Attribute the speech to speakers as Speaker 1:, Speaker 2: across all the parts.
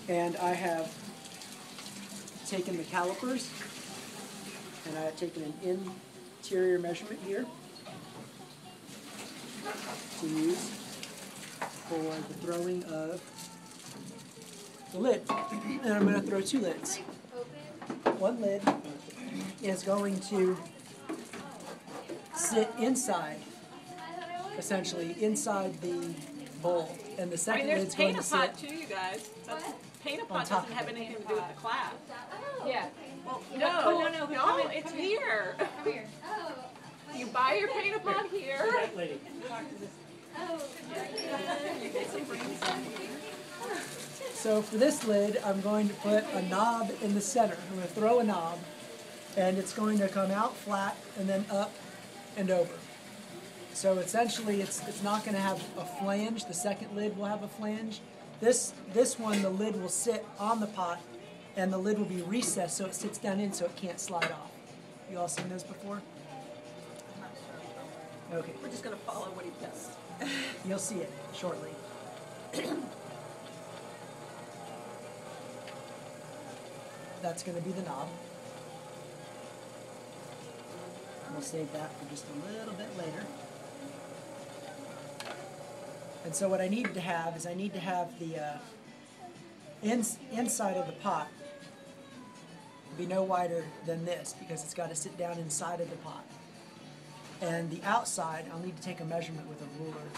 Speaker 1: And I have taken the calipers and I have taken an interior measurement here to use for the throwing of the lid. And I'm going to throw two lids. One lid is going to sit inside, essentially inside the bowl, and the second lid's going to sit.
Speaker 2: There's Paint-A-Pot too, you guys. Paint-A-Pot doesn't have anything to do with the class.
Speaker 3: Yeah.
Speaker 2: Well,
Speaker 3: no,
Speaker 2: it's here.
Speaker 3: Come here.
Speaker 2: You buy your Paint-A-Pot here.
Speaker 1: That lady. So for this lid, I'm going to put a knob in the center. I'm going to throw a knob, and it's going to come out flat and then up and over. So essentially, it's not going to have a flange. The second lid will have a flange. This one, the lid will sit on the pot, and the lid will be recessed so it sits down in so it can't slide off. You all seen those before? Okay.
Speaker 2: We're just going to follow what he does.
Speaker 1: You'll see it shortly. That's going to be the knob. We'll save that for just a little bit later. And so what I need to have is I need to have the inside of the pot be no wider than this because it's got to sit down inside of the pot. And the outside, I'll need to take a measurement with a ruler.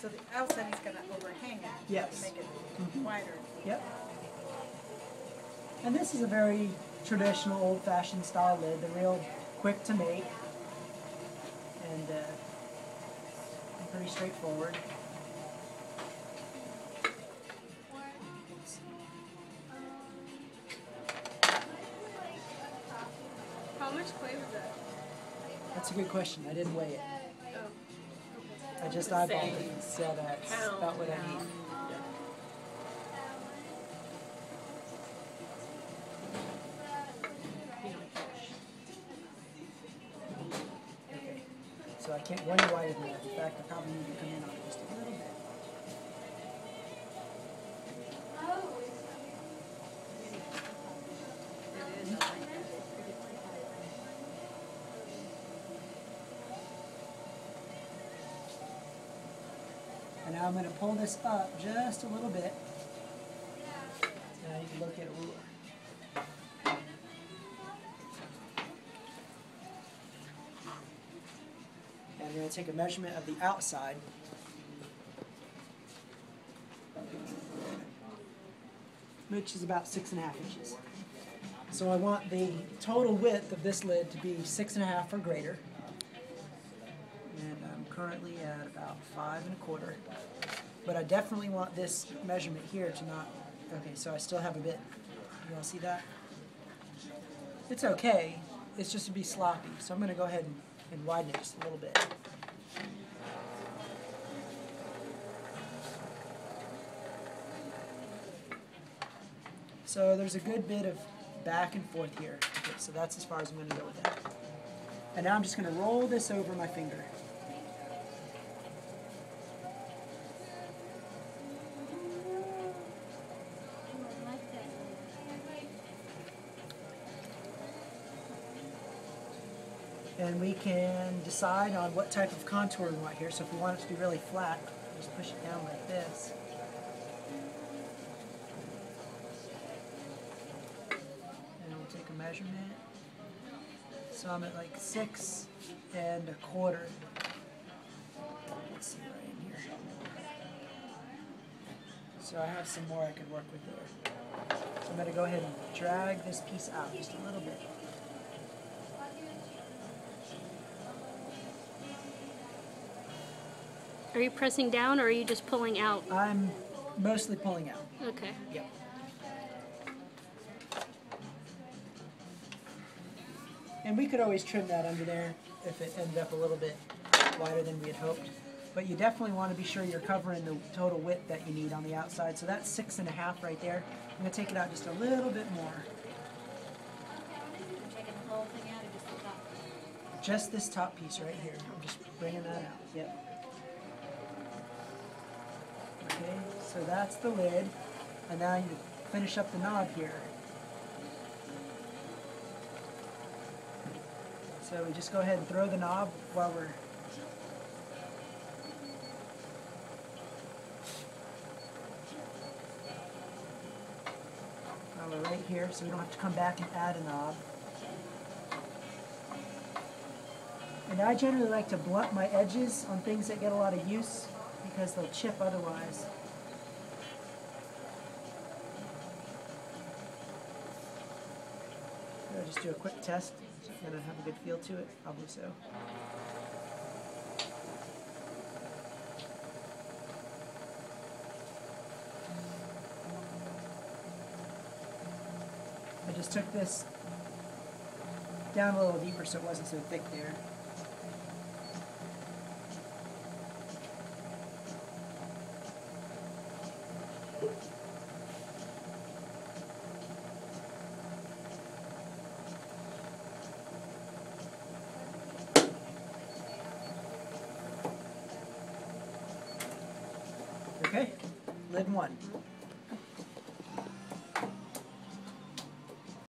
Speaker 4: So the outside is going to overhang it.
Speaker 1: Yes.
Speaker 4: To make it wider.
Speaker 1: Yep. And this is a very traditional, old-fashioned style lid. They're real quick to make and pretty straightforward.
Speaker 3: How much clay was that?
Speaker 1: That's a good question. I didn't weigh it.
Speaker 3: Oh.
Speaker 1: I just eyeballed it and said that's about what I need. Okay. So I can't go any wider than that. In fact, I probably need to come in on it just a little bit. And now I'm going to pull this up just a little bit. Now you can look at a ruler. And I'm going to take a measurement of the outside. Which is about 6.5 inches. So I want the total width of this lid to be 6.5 or greater. And I'm currently at about 5 1/4. But I definitely want this measurement here to not, okay, so I still have a bit. You all see that? It's okay, it's just to be sloppy. So I'm going to go ahead and widen it just a little bit. So there's a good bit of back and forth here. Okay, so that's as far as I'm going to go with that. And now I'm just going to roll this over my finger. And we can decide on what type of contour we want here. So if we want it to be really flat, just push it down like this. And we'll take a measurement. So I'm at like 6 1/4. Let's see right in here. So I have some more I could work with there. So I'm going to go ahead and drag this piece out just a little bit.
Speaker 5: Are you pressing down or are you just pulling out?
Speaker 1: I'm mostly pulling out.
Speaker 5: Okay.
Speaker 1: Yep. And we could always trim that under there if it ended up a little bit wider than we had hoped. But you definitely want to be sure you're covering the total width that you need on the outside. So that's 6.5 right there. I'm going to take it out just a little bit more.
Speaker 4: Taking the whole thing out or just the top?
Speaker 1: Just this top piece right here. I'm just bringing that out. Yep. Okay, so that's the lid. And now you finish up the knob here. So we just go ahead and throw the knob while we're right here, so we don't have to come back and add a knob. And I generally like to blunt my edges on things that get a lot of use because they'll chip otherwise. So I'll just do a quick test and I have a good feel to it, probably so. I just took this down a little deeper so it wasn't so thick there. Okay, lid one.